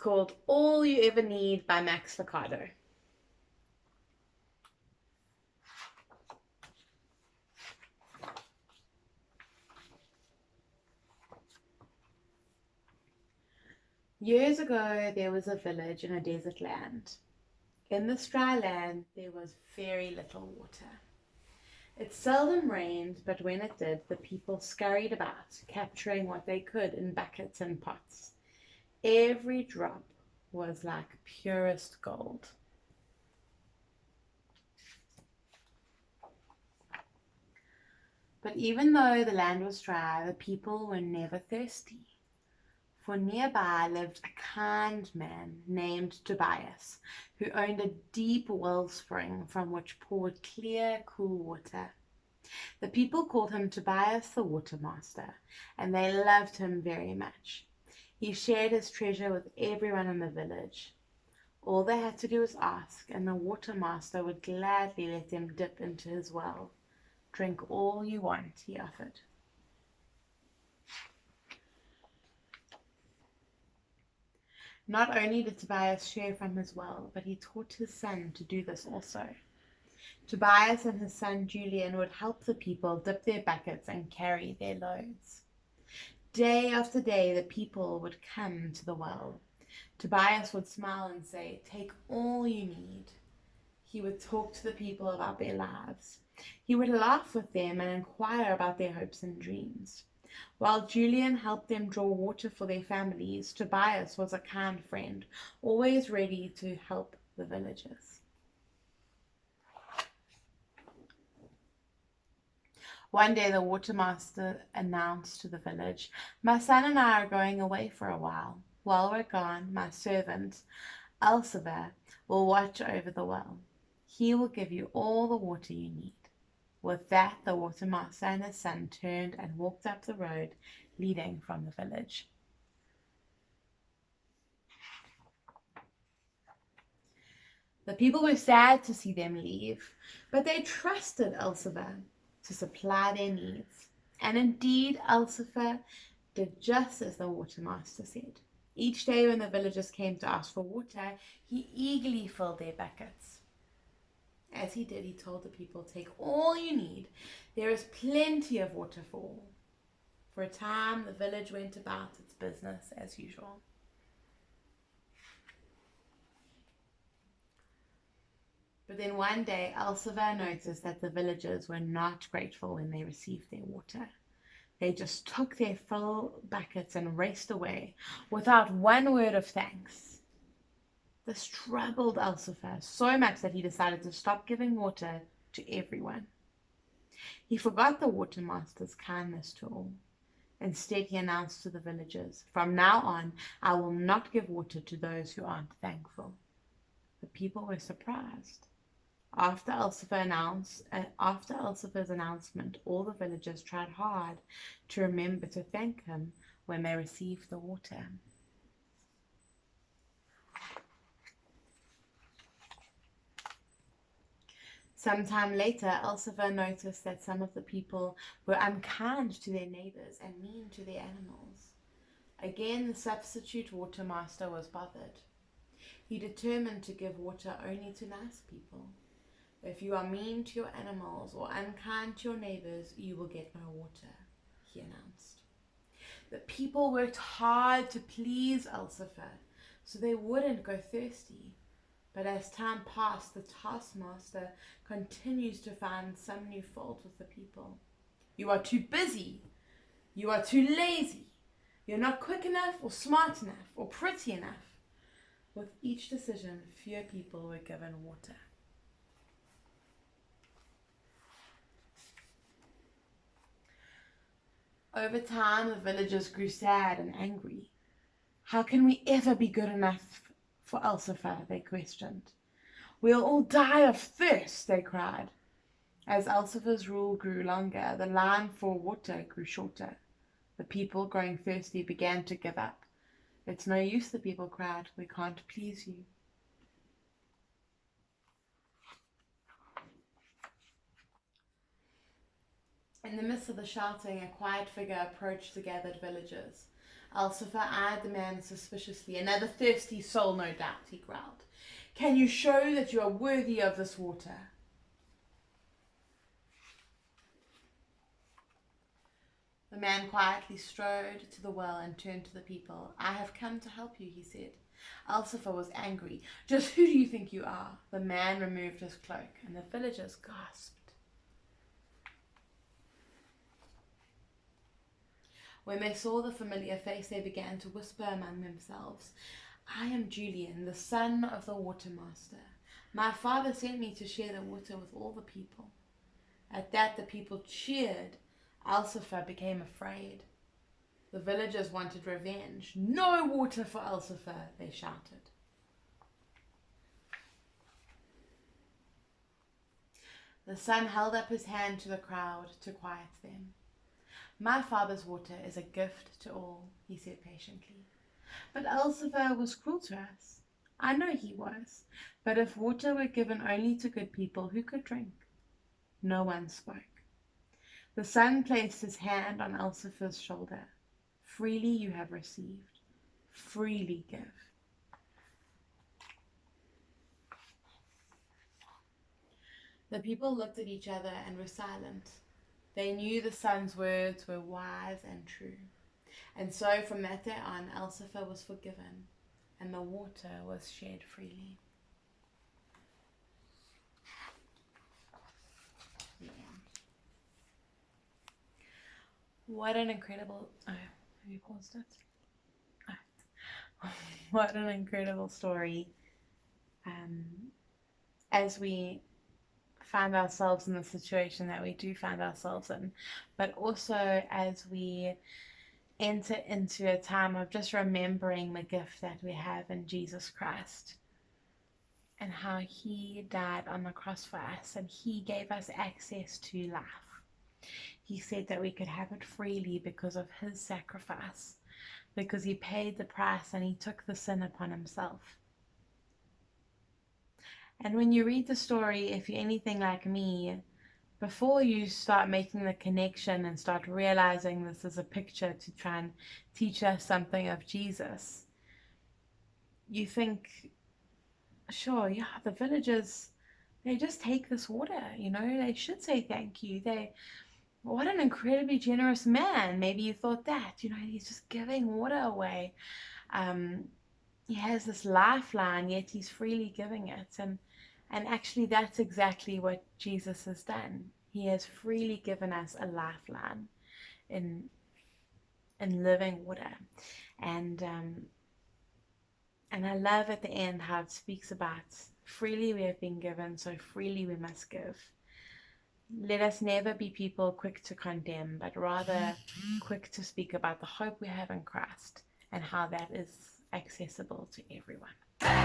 called All You Ever Need by Max Lucado. Years ago, there was a village in a desert land. In this dry land, there was very little water. It seldom rained, but when it did, the people scurried about, capturing what they could in buckets and pots. Every drop was like purest gold. But even though the land was dry, the people were never thirsty. For nearby lived a kind man named Tobias, who owned a deep wellspring from which poured clear, cool water. The people called him Tobias the Water Master, and they loved him very much. He shared his treasure with everyone in the village. All they had to do was ask, and the Water Master would gladly let them dip into his well. Drink all you want, he offered. Not only did Tobias share from his well, but he taught his son to do this also. Tobias and his son Julian would help the people dip their buckets and carry their loads. Day after day, the people would come to the well. Tobias would smile and say, "Take all you need." He would talk to the people about their lives. He would laugh with them and inquire about their hopes and dreams. While Julian helped them draw water for their families, Tobias was a kind friend, always ready to help the villagers. One day the watermaster announced to the village, "My son and I are going away for a while. While we're gone, my servant, Elsevier, will watch over the well. He will give you all the water you need." With that, the watermaster and his son turned and walked up the road leading from the village. The people were sad to see them leave, but they trusted Elsevier to supply their needs. And indeed, Elsevier did just as the watermaster said. Each day when the villagers came to ask for water, he eagerly filled their buckets. As he did, he told the people, "Take all you need. There is plenty of water for all." For a time, the village went about its business as usual. But then one day, Elsevier noticed that the villagers were not grateful when they received their water. They just took their full buckets and raced away without one word of thanks. This troubled Elsevier so much that he decided to stop giving water to everyone. He forgot the watermaster's kindness to all. Instead, he announced to the villagers, "From now on, I will not give water to those who aren't thankful." The people were surprised. After Elsevier's announcement, all the villagers tried hard to remember to thank him when they received the water. Sometime later, Elsevier noticed that some of the people were unkind to their neighbors and mean to their animals. Again, the substitute watermaster was bothered. He determined to give water only to nice people. "If you are mean to your animals or unkind to your neighbors, you will get no water," he announced. The people worked hard to please Elsevier so they wouldn't go thirsty. But as time passed, the taskmaster continues to find some new fault with the people. "You are too busy. You are too lazy. You're not quick enough or smart enough or pretty enough." With each decision, fewer people were given water. Over time, the villagers grew sad and angry. "How can we ever be good enough for Elsevier?" they questioned. "We'll all die of thirst," they cried. As Elsevier's rule grew longer, the line for water grew shorter. The people, growing thirsty, began to give up. "It's no use," the people cried. "We can't please you." In the midst of the shouting, a quiet figure approached the gathered villagers. Alciphar eyed the man suspiciously. Another thirsty soul, no doubt, he growled. Can you show that you are worthy of this water? The man quietly strode to the well and turned to the people. I have come to help you, he said. Alciphar was angry. Just who do you think you are? The man removed his cloak, and the villagers gasped. When they saw the familiar face, they began to whisper among themselves, I am Julian, the son of the watermaster. My father sent me to share the water with all the people. At that, the people cheered. Alciphar became afraid. The villagers wanted revenge. No water for Alciphar, they shouted. The son held up his hand to the crowd to quiet them. My father's water is a gift to all, he said patiently. But Alciphar was cruel to us. I know he was. But if water were given only to good people, who could drink? No one spoke. The son placed his hand on Alciphar's shoulder. Freely you have received. Freely give. The people looked at each other and were silent. They knew the son's words were wise and true. And so from that day on, Alciphar was forgiven, and the water was shared freely. Yeah. What an incredible... Oh, have you paused it? Oh. What an incredible story. As we find ourselves in the situation that we do find ourselves in, but also as we enter into a time of just remembering the gift that we have in Jesus Christ and how he died on the cross for us and he gave us access to life. He said that we could have it freely because of his sacrifice, because he paid the price and he took the sin upon himself. And when you read the story, if you're anything like me, before you start making the connection and start realizing this is a picture to try and teach us something of Jesus, you think, sure, yeah, the villagers, they just take this water, they should say thank you. What an incredibly generous man. Maybe you thought that, he's just giving water away. He has this lifeline, yet he's freely giving it. And actually, that's exactly what Jesus has done. He has freely given us a lifeline in living water. And I love at the end how it speaks about freely we have been given, so freely we must give. Let us never be people quick to condemn, but rather quick to speak about the hope we have in Christ and how that is accessible to everyone.